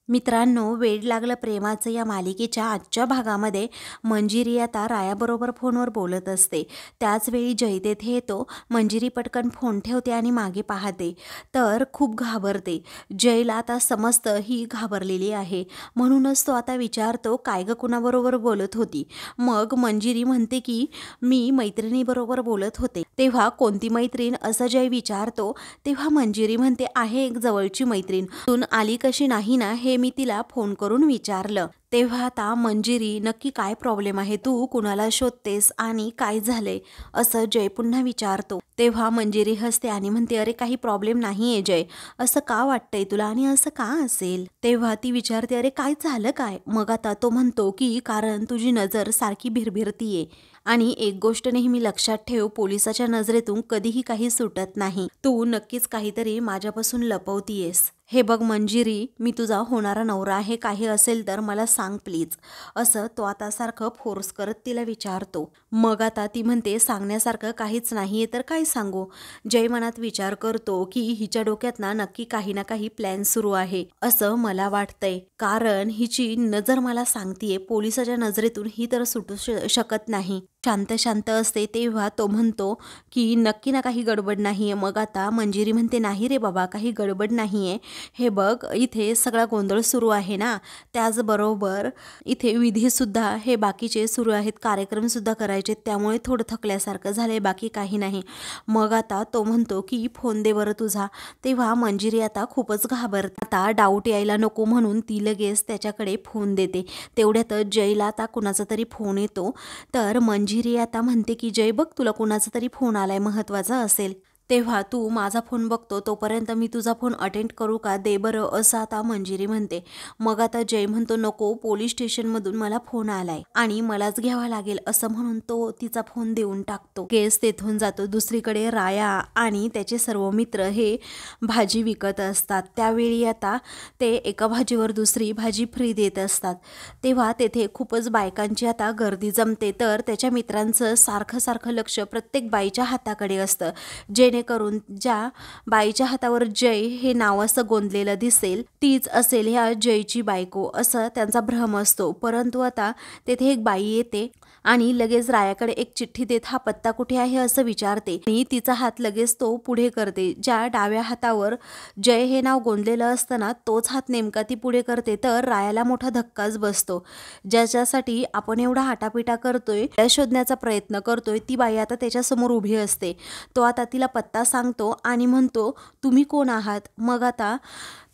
मित्रांनो, वेड लागलं प्रेमाचं या मालिकेच्या आजच्या भागामध्ये मंजिरी आता रायाबरोबर फोनवर बोलत असते. त्याच वेळी जय तेथे येतो. मंजिरी पटकन फोन ठेवते आणि मागे पाहते तर खूप घाबरते. जयला आता समजतं ही घाबरलेली आहे, म्हणूनच तो आता विचारतो, काय ग कुणाबरोबर बोलत होती? मग मंजिरी म्हणते की मी मैत्रिणीबरोबर बोलत होते. तेव्हा कोणती मैत्रीण असं जय विचारतो. तेव्हा मंजिरी म्हणते, आहे एक जवळची मैत्रीण, तून आली कशी नाही ना हे मी तिला फोन करून विचारलं. तेव्हा आता मंजिरी, नक्की काय प्रॉब्लेम आहे, तू कुणाला शोधतेस आणि काय झालंय असं जय पुन्हा विचारतो. तेव्हा मंजिरी हसते आणि म्हणते, अरे काही प्रॉब्लेम नाहीये जय, असं का वाटतंय तुला आणि असं का असेल? तेव्हा ती विचारते, अरे काय झालं काय? मग आता तो म्हणतो की कारण तुझी नजर सारखी भिरभिरतीये आणि एक गोष्ट नेहमी लक्षात ठेव, पोलिसाच्या नजरेतून कधीही काही सुटत नाही. तू नक्कीच काहीतरी माझ्यापासून लपवतीयेस. हे बघ मंजिरी, मी तुझा होणारा नवरा आहे, काही असेल तर मला सांग प्लीज, असं तो आता सारखं फोर्स करत तिला विचारतो. मग आता ती म्हणते, सांगण्यासारखं काहीच नाहीये तर काय सांगू? जय मनात विचार करतो की हिच्या डोक्यात ना नक्की काही ना काही प्लॅन सुरू आहे असं मला वाटतंय, कारण हिची नजर मला सांगतीये पोलिसाच्या नजरेतून ही तर सुटू शकत नाही. शांत शांत असते तेव्हा तो म्हणतो की नक्की ना काही गडबड नाहीये. मग आता मंजिरी म्हणते, नाही रे बाबा, काही गडबड नाहीये. हे बघ, इथे सगळा गोंधळ सुरू आहे ना, त्याचबरोबर इथे विधीसुद्धा हे बाकीचे सुरू आहेत, कार्यक्रमसुद्धा करायचे, त्यामुळे थोडं थकल्यासारखं झालंय, बाकी काही नाही. मग आता तो म्हणतो की फोन दे बरं तुझा. तेव्हा मंजिरी आता खूपच घाबरते. आता डाऊट यायला नको म्हणून ती लगेच त्याच्याकडे फोन देते. तेवढ्यातच जयला आता कुणाचा तरी फोन येतो. तर मंजिरी आता म्हणते की जय बघ, तुला कुणाचा तरी फोन आलाय, महत्त्वाचा असेल. तेव्हा तू माझा फोन बघतो तोपर्यंत मी तुझा फोन अटेंड करू का, दे बरं, असं आता मंजिरी म्हणते. मग आता जय म्हणतो, नको, पोलीस स्टेशनमधून मला फोन आलाय आणि मलाच घ्यावा लागेल, असं म्हणून तो तिचा फोन देऊन टाकतो. केस तेथून जातो. दुसरीकडे राया आणि त्याचे सर्व मित्र हे भाजी विकत असतात. त्यावेळी आता ते एका भाजीवर दुसरी भाजी फ्री देत असतात. तेव्हा तेथे खूपच बायकांची आता गर्दी जमते. तर त्याच्या मित्रांचं सारखं सारखं लक्ष प्रत्येक बाईच्या हाताकडे असतं, जेणेकरून ज्या बाईच्या हातावर जय हे नाव असं गोंदलेलं दिसेल तीच असेल ह्या जयची बायको, असं त्यांचा भ्रम असतो. परंतु आता तेथे एक बाई येते आणि लगेच रायाकडे एक चिठ्ठी देत हा पत्ता कुठे आहे असं विचारते आणि तिचा हात लगेच तो पुढे करते. ज्या डाव्या हातावर जय हे नाव गोंदलेलं असतं ना, तोच हात नेमका ती पुढे करते. तर रायाला मोठा धक्काच बसतो. ज्याच्यासाठी आपण एवढा आटापिटा करतोय, शोधण्याचा प्रयत्न करतोय, ती बाई आता त्याच्यासमोर उभी असते. तो आता तिला पत्ता सांगतो आणि म्हणतो, तुम्ही कोण आहात? मग आता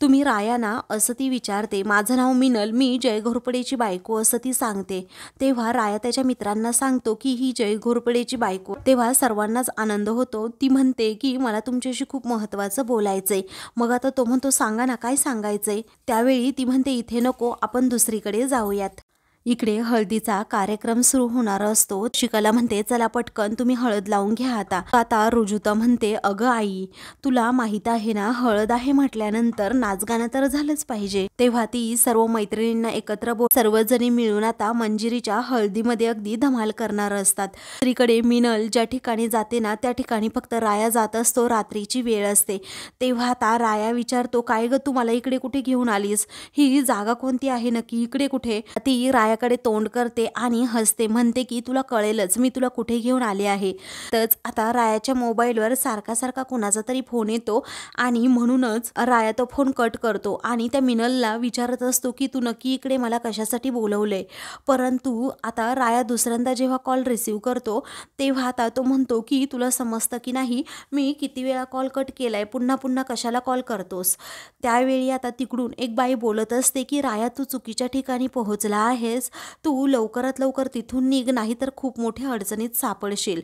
तुम्ही राया ना, असं ती विचारते. माझं नाव मिनल, मी जय घोरपडेची बायको, असं ती सांगते. तेव्हा राया त्याच्या मित्रांना सांगतो की ही जय घोरपडेची बायको. तेव्हा सर्वांनाच आनंद होतो. ती म्हणते की मला तुमच्याशी खूप महत्त्वाचं बोलायचंय. मग आता तो म्हणतो, सांगा ना, काय सांगायचंय? त्यावेळी ती म्हणते, इथे नको, आपण दुसरीकडे जाऊयात. इकडे हळदीचा कार्यक्रम सुरू होणार असतो. शिकाला म्हणते, चला पटकन तुम्ही हळद लावून घ्या आता. आता रुजुता म्हणते, अगं आई, तुला माहित आहे ना, हळद आहे म्हटल्यानंतर नाचगाणं तर झालंच पाहिजे. तेव्हा ती सर्व मैत्रिणींना एकत्र सर्वजणी मिळून आता मंजिरीच्या हळदीमध्ये अगदी धमाल करणार असतात. दुसरीकडे मिनल ज्या ठिकाणी जाते ना, त्या ठिकाणी फक्त राया जात असतो. रात्रीची वेळ असते. तेव्हा आता राया विचारतो, काय ग, तू मला इकडे कुठे घेऊन आलीस? ही जागा कोणती आहे नक्की, इकडे कुठे? ती रायाकडे तोंड करते आणि हसते, म्हणते की तुला कळेलच मी तुला कुठे घेऊन आले आहे. तच आता रायाच्या मोबाईलवर सारखा सारखा कुणाचा तरी फोन येतो आणि म्हणूनच राया तो फोन कट करतो आणि त्या मिनलला विचारत असतो की तू नक्की इकडे मला कशासाठी बोलवलंय. परंतु आता राया दुसऱ्यांदा जेव्हा कॉल रिसीव करतो तेव्हा आता तो म्हणतो की तुला समजतं की नाही, मी किती वेळा कॉल कट केलाय, पुन्हा पुन्हा कशाला कॉल करतोस? त्यावेळी आता तिकडून एक बाई बोलत असते की राया, तू चुकीच्या ठिकाणी पोहोचला आहेस, तू लवकरात लवकर तिथून निघ, नाही तर खूप मोठ्या अडचणीत सापडशील.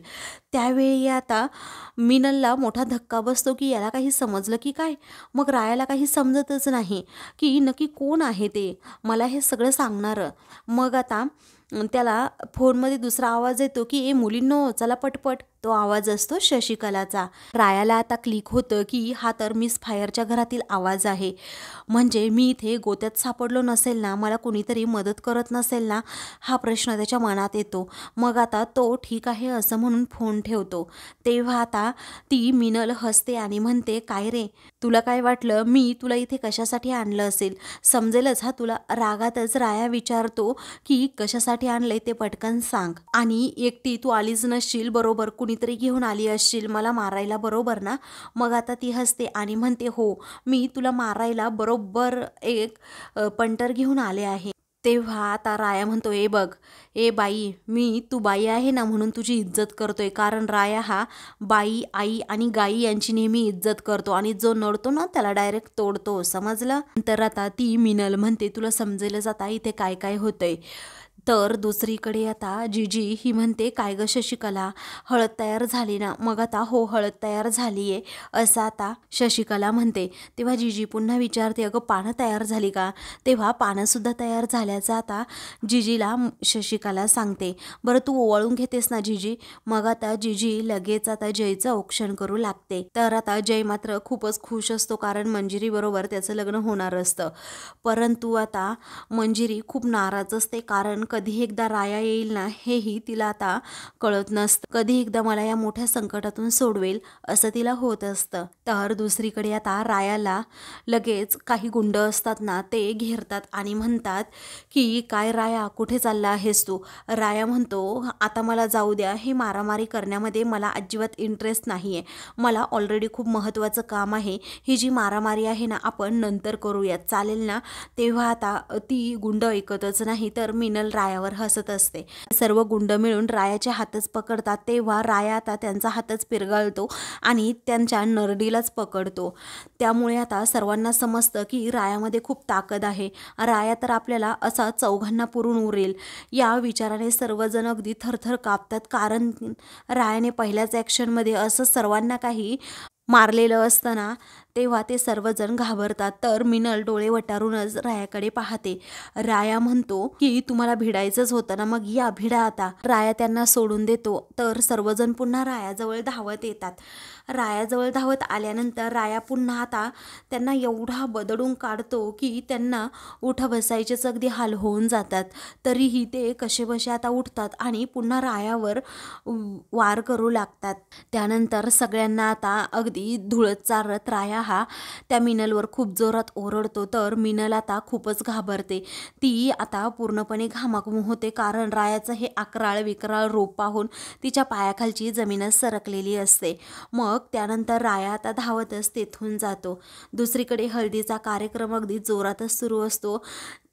त्यावेळी आता मिनलला मोठा धक्का बसतो की याला काही समजलं की काय? मग रायाला काही समजतच नाही की नक्की कोण आहे ते मला हे सगळं सांगणारं. मग आता त्याला फोनमध्ये दुसरा आवाज येतो की ए मुलींनो, चला पटपट. तो आवाज असतो शशिकलाचा. रायाला आता क्लिक होतं की हा तर मिस फायरच्या घरातील आवाज आहे, म्हणजे मी इथे गोत्यात सापडलो नसेल ना, मला कुणीतरी मदत करत नसेल ना, हा प्रश्न त्याच्या मनात येतो. मग आता तो ठीक आहे असं म्हणून फोन ठेवतो. तेव्हा आता ती मिनल हसते आणि म्हणते, काय रे, तुला काय वाटलं मी तुला इथे कशासाठी आणलं असेल? समजेलच हा तुला. रागातच राया विचारतो की कशासाठी आणलंय ते पटकन सांग. आणि एकटी तू आलीच नसशील, बरोबर कुणीतरी घेऊन आली असशील मला मारायला, बरोबर ना? मग आता ती हसते आणि म्हणते हो, मी तुला मारायला बरोबर एक पंटर घेऊन आले आहे. तेव्हा आता राया म्हणतो ए बघ, ए बाई, मी तू बाई आहे ना म्हणून तुझी इज्जत करतोय, कारण राया हा बाई, आई आणि गाई यांची नेहमी इज्जत करतो आणि जो नडतो ना त्याला डायरेक्ट तोडतो, समजलं? तर आता ती मिनल म्हणते तुला समजेलच आता इथे काय काय होतंय. तर दुसरीकडे आता जीजी ही म्हणते काय ग शशिकला, हळद तयार झाली ना? मग आता हो, हळद तयार झाली आहे असं आता शशिकला म्हणते. तेव्हा जीजी पुन्हा विचारते अगं पानं तयार झाली का? तेव्हा पानंसुद्धा तयार झाल्याचं आता जीजीला शशिकला सांगते. बरं तू ओवाळून घेतेस ना जीजी? मग आता जीजी लगेच आता जयचं औक्षण करू लागते. तर आता जय मात्र खूपच खुश असतो, कारण मंजिरी बरोबर त्याचं लग्न होणार असतं. परंतु आता मंजिरी खूप नाराज असते, कारण कधी एकदा राया येईल ना हेही तिला आता कळत नसतं. कधी एकदा मला या मोठ्या संकटातून सोडवेल असं तिला होत असतं. तर दुसरीकडे आता रायाला लगेच काही गुंड असतात ना ते घेरतात आणि म्हणतात की काय राया, कुठे चालला आहेस तू? राया म्हणतो आता मला जाऊ द्या, हे मारामारी करण्यामध्ये मला अजिबात इंटरेस्ट नाही आहे, मला ऑलरेडी खूप महत्त्वाचं काम आहे, ही जी मारामारी आहे ना आपण नंतर करूयात, चालेल ना? तेव्हा आता ती गुंड ऐकतच नाही, तर मिनल रायावर हसत असते. सर्व गुंड मिळून रायाचे हातच पकडतात. तेव्हा राया आता त्यांचा हातच पिरगाळतो आणि त्यांच्या नरडीलाच पकडतो. त्यामुळे आता सर्वांना समजतं की रायामध्ये खूप ताकद आहे, राया तर आपल्याला असा चौघांना पुरून उरेल. या विचाराने सर्वजण अगदी थरथर कापतात, कारण रायाने पहिल्याच ॲक्शनमध्ये असं सर्वांना काही मारलेलं असतं ना, तेव्हा ते सर्वजण घाबरतात. तर मिनल डोळे वटारूनच रायाकडे पाहते. राया म्हणतो की तुम्हाला भिडायचंच होतं ना, मग या भिडा आता. राया त्यांना सोडून देतो. तर सर्वजण पुन्हा रायाजवळ धावत येतात. रायाजवळ धावत आल्यानंतर राया पुन्हा आता त्यांना एवढा बदडून काढतो की त्यांना उठ बसायचेच अगदी हाल होऊन जातात. तरीही ते कसेबसे आता उठतात आणि पुन्हा रायावर वार करू लागतात. त्यानंतर सगळ्यांना आता अगदी धुळत चारत राया हा त्या मिनलवर खूप जोरात ओरडतो. तर मिनल आता खूपच घाबरते. ती आता पूर्णपणे घामाघूम होते, कारण रायाचं हे अकराळ विकराळ रूप पाहून तिच्या पायाखालची जमीनच सरकलेली असते. मग त्यानंतर राया आता धावतच तेथून जातो. दुसरीकडे हळदीचा कार्यक्रम अगदी जोरातच सुरू असतो.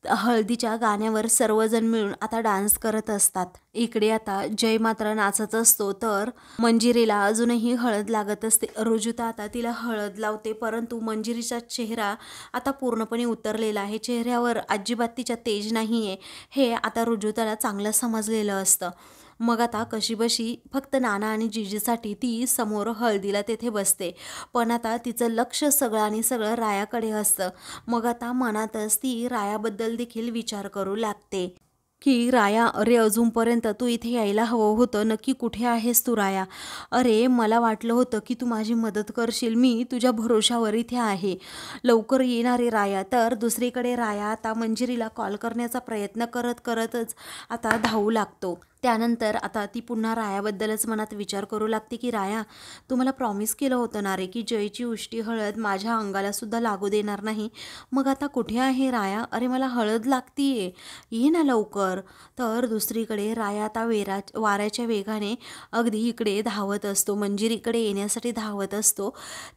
हळदीच्या गाण्यावर सर्वजण मिळून आता डान्स करत असतात. इकडे आता जय मात्र नाचत असतो. तर मंजिरीला अजूनही हळद लागत असते. रुजुता आता तिला हळद लावते, परंतु मंजिरीचा चेहरा आता पूर्णपणे उतरलेला आहे, चेहऱ्यावर अजिबात तिच्या तेज नाही आहे, हे आता रुजुताला चांगलं समजलेलं असतं. मग आता कशीबशी फक्त नाना आणि जीजीसाठी ती समोर हळदीला तेथे बसते, पण आता तिचं लक्ष सगळं आणि सगळं रायाकडे असतं. मग आता मनातच ती रायाबद्दल देखील विचार करू लागते की राया, अरे अजूनपर्यंत तू इथे यायला हवं होतं, नक्की कुठे आहेस तू राया? अरे मला वाटलं होतं की तू माझी मदत करशील, मी तुझ्या भरोशावर इथे आहे, लवकर येणारे राया. तर दुसरीकडे राया आता मंजिरीला कॉल करण्याचा प्रयत्न करतच आता धावू लागतो. त्यानंतर आता ती पुन्हा रायाबद्दलच मनात विचार करू लागते की राया, तू मला प्रॉमिस केलं होतं ना रे की जयची उष्टी हळद माझ्या अंगाला सुद्धा लागू देणार नाही, मग आता कुठे आहे राया? अरे मला हळद लागतीये, ये ना लवकर. तर दुसरीकडे राया आता वाऱ्याच्या वेगाने अगदी इकडे धावत असतो, मंजिरीकडे येण्यासाठी धावत असतो.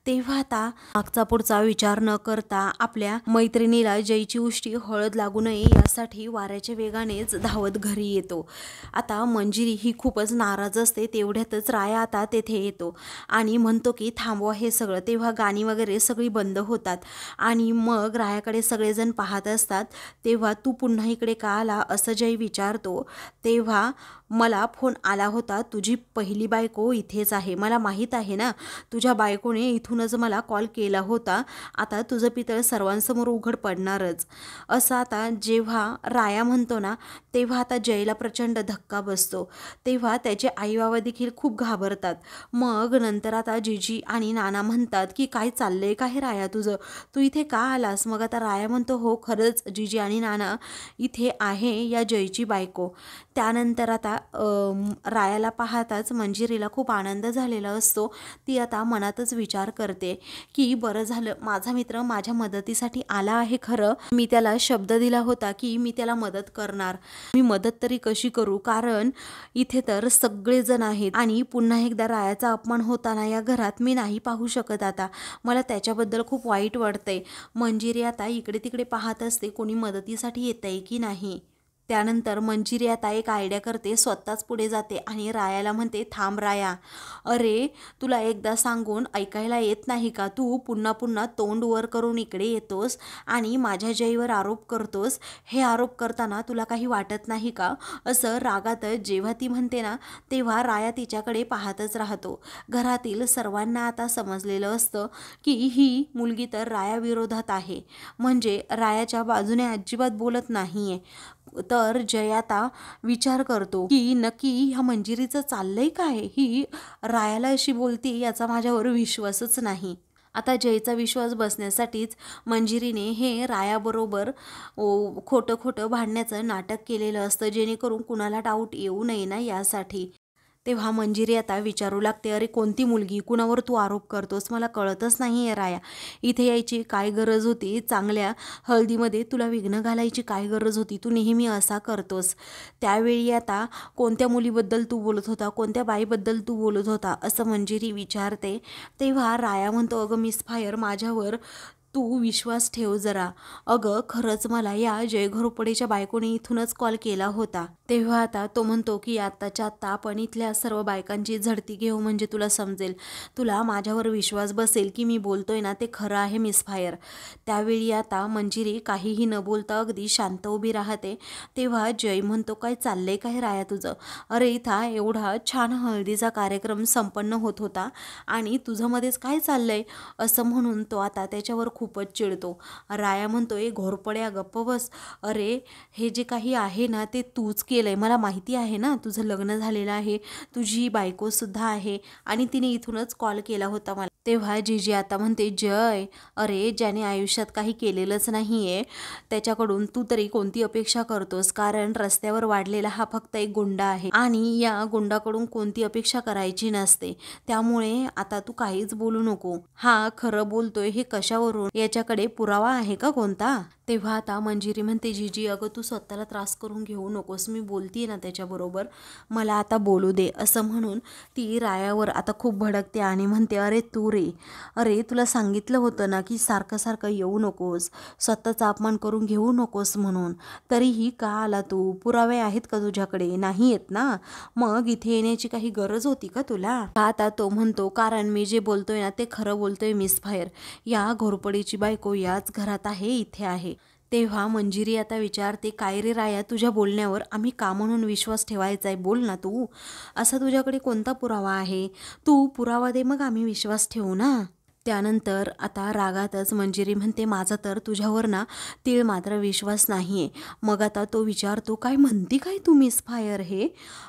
तेव्हा आता मागचा पुढचा विचार न करता आपल्या मैत्रिणीला जयची उष्टी हळद लागू नये यासाठी वाऱ्याच्या वेगानेच धावत घरी येतो. आता मंजिरी ही खूपच नाराज असते. तेवढ्यातच राया आता तेथे येतो आणि म्हणतो की थांबवा हे सगळं. तेव्हा गाणी वगैरे सगळी बंद होतात आणि मग रायाकडे सगळेजण पाहत असतात. तेव्हा तू पुन्हा इकडे का आला असं जय विचारतो. तेव्हा मला फोन आला होता, तुझी पहिली बायको इथेच आहे, मला माहीत आहे ना, तुझ्या बायकोने इथूनच मला कॉल केला होता, आता तुझं पितळ सर्वांसमोर उघड पडणारच असं आता जेव्हा राया म्हणतो ना, तेव्हा आता जयला प्रचंड धक्का बसतो. तेव्हा त्याचे आई बाबा देखील खूप घाबरतात. मग नंतर आता जीजी आणि नाना म्हणतात की काय चाललंय का हे राया तुझं, तू इथे का आलास? मग आता राया म्हणतो हो खरंच जीजी आणि नाना, इथे आहे या जयची बायको. त्यानंतर आता रायाला पाहताच मंजिरीला खूप आनंद झालेला असतो. ती आता मनातच विचार करते की बरं झालं, माझा मित्र माझ्या मदतीसाठी आला आहे. खरं मी त्याला शब्द दिला होता की मी त्याला मदत करणार. मी मदत तरी कशी करू, कारण इथे तर सगळेजण आहेत आणि पुन्हा एकदा रायाचा अपमान होताना या घरात मी नाही पाहू शकत. आता मला त्याच्याबद्दल खूप वाईट वाटतंय. मंजिरी आता इकडे तिकडे पाहत असते कोणी मदतीसाठी येतंय की नाही. त्यानंतर मंजिरी आता एक आयडिया करते, स्वतःच पुढे जाते आणि रायाला म्हणते, थांब राया, अरे तुला एकदा सांगून ऐकायला येत नाही का? तू पुन्हा पुन्हा तोंड वर करून इकडे येतोस आणि माझ्या जयीवर आरोप करतोस. हे आरोप करताना तुला काही वाटत नाही का? असं रागातच जेव्हा ती म्हणते ना, तेव्हा राया तिच्याकडे पाहतच राहतो. घरातील सर्वांना आता समजलेलं असतं की ही मुलगी तर रायाविरोधात आहे, म्हणजे रायाच्या बाजूने अजिबात बोलत नाहीये. तर जय आता विचार करतो की नक्की ह्या मंजिरीचं चाललंय काय? ही रायाला अशी बोलते याचा माझ्यावर विश्वासच नाही. आता जयचा विश्वास बसण्यासाठीच मंजिरीने हे रायाबरोबर खोटं खोटं भांडण्याचं नाटक केलेलं असतं, जेणेकरून कुणाला डाऊट येऊ नये ना यासाठी. तेव्हा मंजिरी आता विचारू लागते, अरे कोणती मुलगी, कुणावर तू आरोप करतोस? मला कळतच नाही आहे राया, इथे यायची काय गरज होती? चांगल्या हळदीमध्ये तुला विघ्न घालायची काय गरज होती? तू नेहमी असा करतोस. त्यावेळी आता कोणत्या मुलीबद्दल तू बोलत होता, कोणत्या बाईबद्दल तू बोलत होता, असं मंजिरी विचारते. तेव्हा राया म्हणतो, अगं मिस फायर, माझ्यावर तू विश्वास ठेव जरा. अगं खरंच मला या जय घोरपडेच्या बायकोने इथूनच कॉल केला होता. तेव्हा आता तो म्हणतो की आत्ताच्या आत्ता आपण इथल्या सर्व बायकांची झडती घेऊ, म्हणजे तुला समजेल, तुला माझ्यावर विश्वास बसेल की मी बोलतोय ना ते खरं आहे मिस फायर. त्यावेळी आता मंजिरी काहीही न बोलता अगदी शांत उभी राहते. तेव्हा जय म्हणतो, काय चाललंय काय राया तुझं? अरे इथं एवढा छान हळदीचा कार्यक्रम संपन्न होत होता आणि तुझं मध्येच काय चाललंय? असं म्हणून तो आता त्याच्यावर खूपच चिडतो. राया म्हणतोय, घोरपड्या गप्प बस. अरे हे जे काही आहे ना ते तूच केलंय, मला माहिती आहे ना, तुझं लग्न झालेलं आहे, तुझी बायको सुद्धा आहे आणि तिने इथूनच कॉल केला होता मला. तेव्हा जीजी आता म्हणते, जय अरे ज्याने आयुष्यात काही केलेलंच नाहीये त्याच्याकडून तू तरी कोणती अपेक्षा करतोस? कारण रस्त्यावर वाढलेला हा फक्त एक गुंडा आहे आणि या गुंडाकडून कोणती अपेक्षा करायची नसते. त्यामुळे आता तू काहीच बोलू नको. हा खरं बोलतोय हे कशावरून? याच्याकडे पुरावा आहे का कोणता? तेव्हा आता मंजिरी म्हणते, जीजी अगं तू स्वतःला त्रास करून घेऊ नकोस, मी बोलतीये ना त्याच्याबरोबर, मला आता बोलू दे. असं म्हणून ती रायावर आता खूप भडकते आणि म्हणते, अरे तू रे, अरे तुला सांगितलं होतं ना की सारखं सारखं येऊ नकोस, स्वतःचा अपमान करून घेऊ नकोस म्हणून, तरीही का आला तू? पुरावे आहेत का तुझ्याकडे? नाही येत ना, मग इथे येण्याची काही गरज होती का तुला? आता तो म्हणतो, कारण मी जे बोलतोय ना ते खरं बोलतोय मिस फायर, या घोरपडीची बायको याच घरात आहे, इथे आहे. तेव्हा मंजिरी आता विचारते, काय रे राया, तुझ्या बोलण्यावर आम्ही का म्हणून विश्वास ठेवायचा आहे? बोल ना तू, असा तुझ्याकडे कोणता पुरावा आहे? तू पुरावा दे, मग आम्ही विश्वास ठेवू ना. त्यानंतर आता रागातच मंजिरी म्हणते, माझा तर तुझ्यावर ना तीळ मात्र विश्वास नाहीये. मग आता तो विचारतो, काय म्हणती काय तू मिस फायर हे?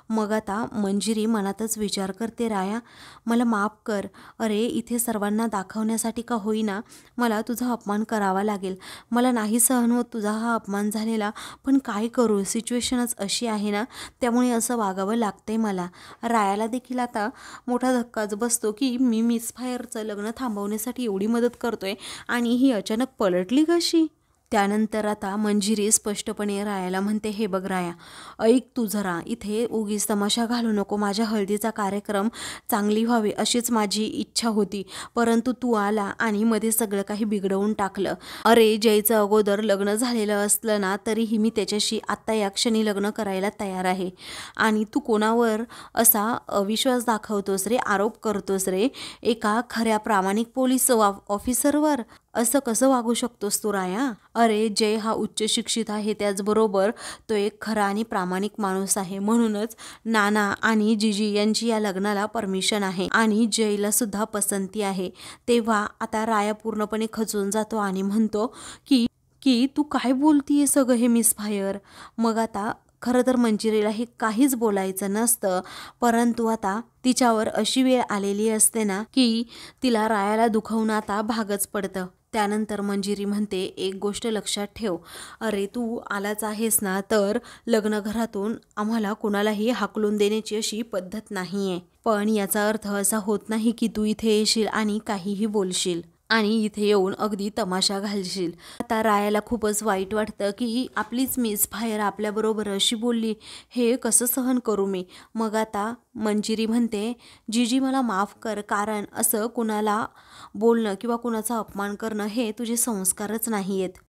मग आता मंजिरी मनातच विचार करते, राया मला माफ कर. अरे इथे सर्वांना दाखवण्यासाठी का होईना मला तुझा अपमान करावा लागेल. मला नाही सहन होत तुझा हा अपमान झालेला, पण काय करू, सिच्युएशनच अशी आहे ना, त्यामुळे असं वागावं लागतंय मला. रायाला देखील आता मोठा धक्काच बसतो की मी मिस फायरचं लग्न थांबवण्यासाठी एवढी मदत करतोय आणि ही अचानक पलटली कशी? त्यानंतर आता मंजिरी स्पष्टपणे रायाला म्हणते, हे बघ राया, ऐक तू जरा, इथे उगीच तमाशा घालू नको. माझ्या हळदीचा कार्यक्रम चांगली व्हावी अशीच माझी इच्छा होती, परंतु तू आला आणि मध्ये सगळं काही बिघडवून टाकलं. अरे जयचं अगोदर लग्न झालेलं असलं ना तरीही मी त्याच्याशी आत्ता या क्षणी लग्न करायला तयार आहे आणि तू कोणावर असा अविश्वास दाखवतोस रे, आरोप करतोस रे एका खऱ्या प्रामाणिक पोलीस ऑफिसरवर? असं कसं वागू शकतोस तू राया? अरे जय हा उच्च शिक्षित आहे, त्याचबरोबर तो एक खरा आणि प्रामाणिक माणूस आहे, म्हणूनच नाना आणि जीजी यांची या लग्नाला परमिशन आहे आणि जयला सुद्धा पसंती आहे. तेव्हा आता राया पूर्णपणे खचून जातो आणि म्हणतो की की तू काय बोलतीये सगळं हे मिस फायर? मग आता खरं तर मंजिरीला हे काहीच बोलायचं नसतं, परंतु आता तिच्यावर अशी वेळ आलेली असते ना की तिला रायाला दुखवणं आता भागच पडतं. त्यानंतर मंजिरी म्हणते, एक गोष्ट लक्षात ठेव, अरे तू आलाच आहेस ना, तर लग्नघरातून आम्हाला कुणालाही हाकलून देण्याची अशी पद्धत नाही आहे. पण याचा अर्थ असा होत नाही की तू इथे येशील आणि काहीही बोलशील आणि इथे येऊन अगदी तमाशा घालशील. आता रायाला खूपच वाईट वाटतं की आपलीच मिस फायर आपल्याबरोबर अशी बोलली, हे कसं सहन करू मी. मग आता मंजिरी म्हणते, जीजी मला माफ कर, कारण असं कुणाला बोलणं किंवा कुणाचा अपमान करणं हे तुझे संस्कारच नाही आहेत.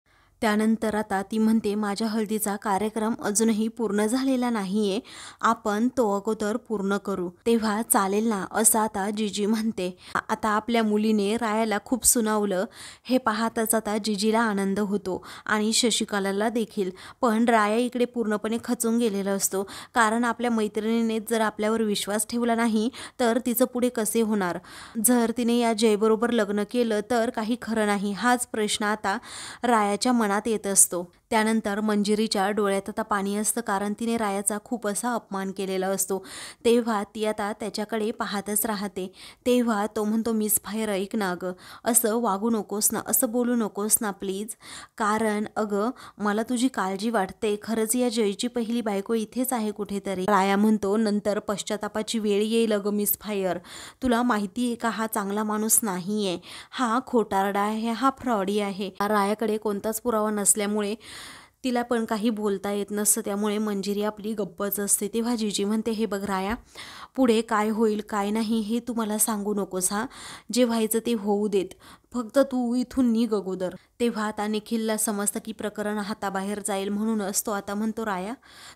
त्यानंतर आता ती म्हणते, माझ्या हळदीचा कार्यक्रम अजूनही पूर्ण झालेला नाहीये, आपण तो अगोदर पूर्ण करू तेव्हा चालेल ना, असं आता जीजी म्हणते. आता आपल्या मुलीने रायाला खूप सुनावलं हे पाहताच आता जीजीला आनंद होतो आणि शशिकलाला देखील. पण राया इकडे पूर्णपणे खचून गेलेला असतो, कारण आपल्या मैत्रिणीने जर आपल्यावर विश्वास ठेवला नाही तर तिचं पुढे कसे होणार. जर तिने या जयबरोबर लग्न केलं तर काही खरं नाही, हाच प्रश्न आता रायाच्या मनात येत असतो. त्यानंतर मंजिरीच्या डोळ्यात आता पाणी असतं, कारण तिने रायाचा खूप असा अपमान केलेला असतो. तेव्हा ती आता त्याच्याकडे पाहतच राहते. तेव्हा तो म्हणतो, मिस फायर ऐक ना अगं, असं वागू नकोस ना, असं बोलू नकोस ना प्लीज, कारण अगं मला तुझी काळजी वाटते. खरंच या जयची पहिली बायको इथेच आहे कुठेतरी. राया म्हणतो, नंतर पश्चातापाची वेळ येईल अगं मिस फायर, तुला माहिती आहे का, हा चांगला माणूस नाहीये, हा खोटारडा आहे, हा फ्रॉडी आहे. रायाकडे कोणताच पुरावा नसल्यामुळे तिला पण काही बोलता येत नसतं, त्यामुळे मंजिरी आपली गप्पच असते. तेव्हा जीजी म्हणते, हे बघ राया, पुढे काय होईल काय नाही हे तू मला सांगू नकोस, हा जे व्हायचं ते होऊ देत, फक्त तू इथून निघ अगोदर. तेव्हा आता निखिलला समजतं की प्रकरण हाताबाहेर जाईल, म्हणूनच तो आता म्हणतो, राया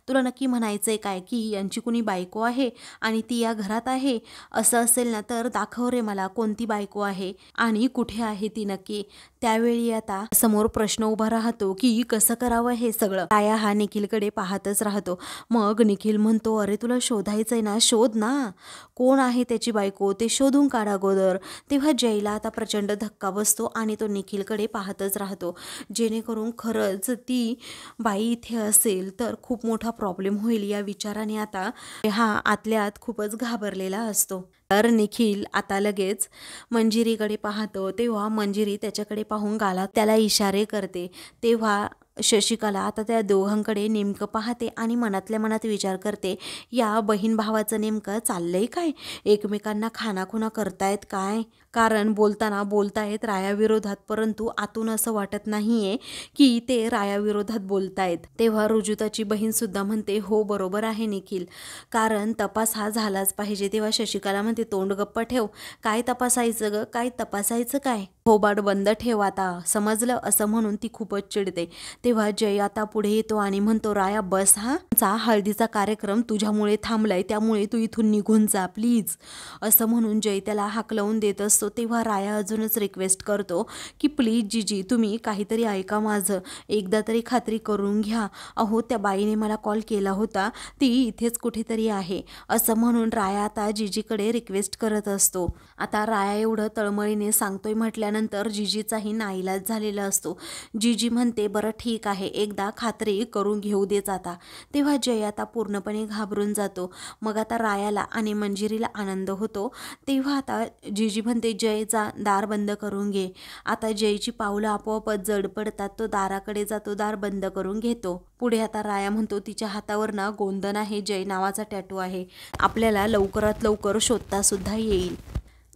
तुला नक्की म्हणायचंय काय की यांची कुणी बायको आहे आणि ती या घरात आहे. असं असेल ना तर दाखव रे मला कोणती बायको आहे आणि कुठे आहे ती नक्की. त्यावेळी आता समोर प्रश्न उभा राहतो की कसं करावं हे सगळं. राया हा निखिलकडे पाहतच राहतो. मग निखिल म्हणतो, अरे तुला शोधायचंय ना, शोध ना, कोण आहे त्याची बायको ते शोधून काढ अगोदर. तेव्हा जयला आता प्रचंड धक्का बसतो आणि तो निखिलकडे पाहतच राहतो, जेणेकरून खरंच ती बाई इथे असेल तर खूप मोठा प्रॉब्लेम होईल या विचाराने आता हा आतल्या आत खूपच घाबरलेला असतो. तर निखिल आता लगेच मंजिरीकडे पाहतो. तेव्हा मंजिरी त्याच्याकडे पाहून गालात त्याला इशारे करते. तेव्हा शशिकला आता त्या दोघांकडे नेमकं पाहते आणि मनातल्या मनात विचार करते, या बहीण भावाचं नेमकं चाललंय काय, एकमेकांना खानाखुना करतायत काय. कारण बोलताना बोलतायत रायाविरोधात, परंतु आतून असं वाटत नाहीये की ते रायाविरोधात बोलतायत. तेव्हा रुजुताची बहीण सुद्धा म्हणते, हो बरोबर आहे निखिल, कारण तपास हा झालाच पाहिजे. तेव्हा शशिकला म्हणते, तोंड गप्प ठेव, काय तपासायचं ग, काय तपासायचं काय, थोबाड बंद ठेव आता, समजलं, असं म्हणून ती खूपच चिडते. तेव्हा जय आता पुढे येतो आणि म्हणतो, राया बस, हा हळदीचा कार्यक्रम तुझ्यामुळे थांबलाय, त्यामुळे तू इथून निघून जा प्लीज, असं म्हणून जय त्याला हाकलवून देत असतो. तेव्हा राया अजूनच रिक्वेस्ट करतो की प्लीज जीजी तुम्ही काहीतरी ऐका माझं, एकदा तरी खात्री करून घ्या, अहो त्या बाईने मला कॉल केला होता, ती इथेच कुठेतरी आहे, असं म्हणून राया आता जीजीकडे रिक्वेस्ट करत असतो. आता राया एवढं तळमळीने सांगतोय म्हटल्यानंतर जीजीचाही नाईलाज झालेला असतो. जीजी म्हणते, बरं ठीक आहे, एकदा खात्री करून घेऊ देच आता. तेव्हा जय आता पूर्णपणे घाबरून जातो. मग आता रायाला आणि मंजिरीला आनंद होतो. तेव्हा आता जीजी म्हणते, जय जा दार बंद करून घे. आता जयची पावलं आपोआपच जड पडतात, तो दाराकडे जातो, दार बंद करून घेतो. पुढे आता राया म्हणतो, तिच्या हातावर ना गोंधन आहे, जय नावाचा टॅटू आहे, आपल्याला लवकरात लवकर शोधता सुद्धा येईल.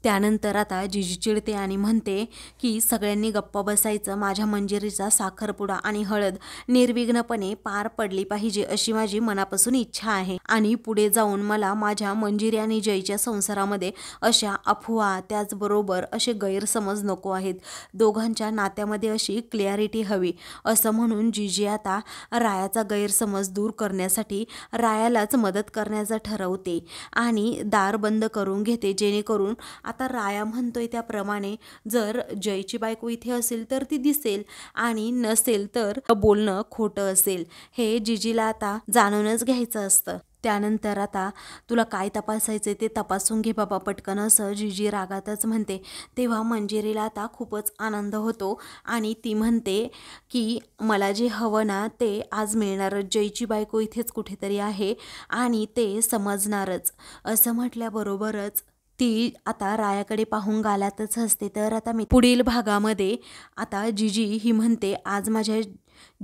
त्यानंतर आता जीजी चिडते आणि म्हणते की सगळ्यांनी गप्प बसायचं, माझ्या मंजिरीचा साखरपुडा आणि हळद निर्विघ्नपणे पार पडली पाहिजे अशी माझी मनापासून इच्छा आहे आणि पुढे जाऊन मला माझ्या मंजिरी आणि जयच्या संसारामध्ये अशा अफवा त्याचबरोबर असे गैरसमज नको आहेत, दोघांच्या नात्यामध्ये अशी क्लिअरिटी हवी, असं म्हणून जीजी आता रायाचा गैरसमज दूर करण्यासाठी रायालाच मदत करण्याचं ठरवते आणि दार बंद करून घेते, जेणेकरून आता राया म्हणतोय त्याप्रमाणे जर जयची बायको इथे असेल तर ती दिसेल आणि नसेल तर बोलणं खोटं असेल, हे जीजीला आता जाणूनच घ्यायचं असतं. त्यानंतर आता तुला काय तपासायचे ते तपासून घे बाबा पटकन, असं जीजी रागातच म्हणते. तेव्हा मंजिरीला आता खूपच आनंद होतो आणि ती म्हणते की मला जे हवं ना ते आज मिळणारच, जयची बायको इथेच कुठेतरी आहे आणि ते समजणारच. असं म्हटल्याबरोबरच ती आता रायाकडे पाहून गालातच हसते. तर आता मी पुढील भागामध्ये आता जिजी ही म्हणते, आज माझ्या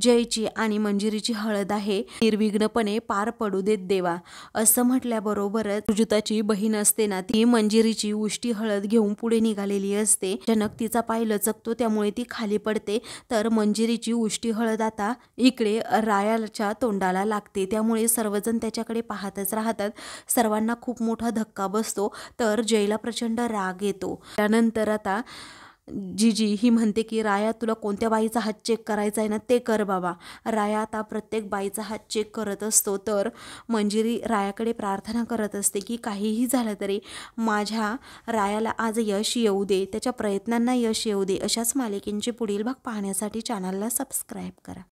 जयची आणि मंजिरीची हळद आहे, निर्विघ्नपणे पार पडू देत देवा. असं म्हटल्याबरोबरच सुजाताची बहीण असते ना, ती मंजिरीची उष्टी हळद घेऊन पुढे निघालेली असते. अचानक तिचा पाय लचकतो, त्यामुळे ती खाली पडते. तर मंजिरीची उष्टी हळद आता इकडे रायाच्या तोंडाला लागते, त्यामुळे सर्वजण त्याच्याकडे पाहतच राहतात. सर्वांना खूप मोठा धक्का बसतो. तर जयला प्रचंड राग येतो. त्यानंतर आता जिजी ही म्हणते की राया, तुला कोणत्या बाईचा हात चेक करायचा आहे ना, ते कर बाबा. राया आता प्रत्येक बाईचा हात चेक करत असतो. तर मंजिरी रायाकडे प्रार्थना करत असते की काहीही झालं तरी माझ्या रायाला आज यश येऊ दे, त्याच्या प्रयत्नांना यश येऊ दे. अशाच मालिकेंचे पुढील भाग पाहण्यासाठी चॅनलला सबस्क्राईब करा.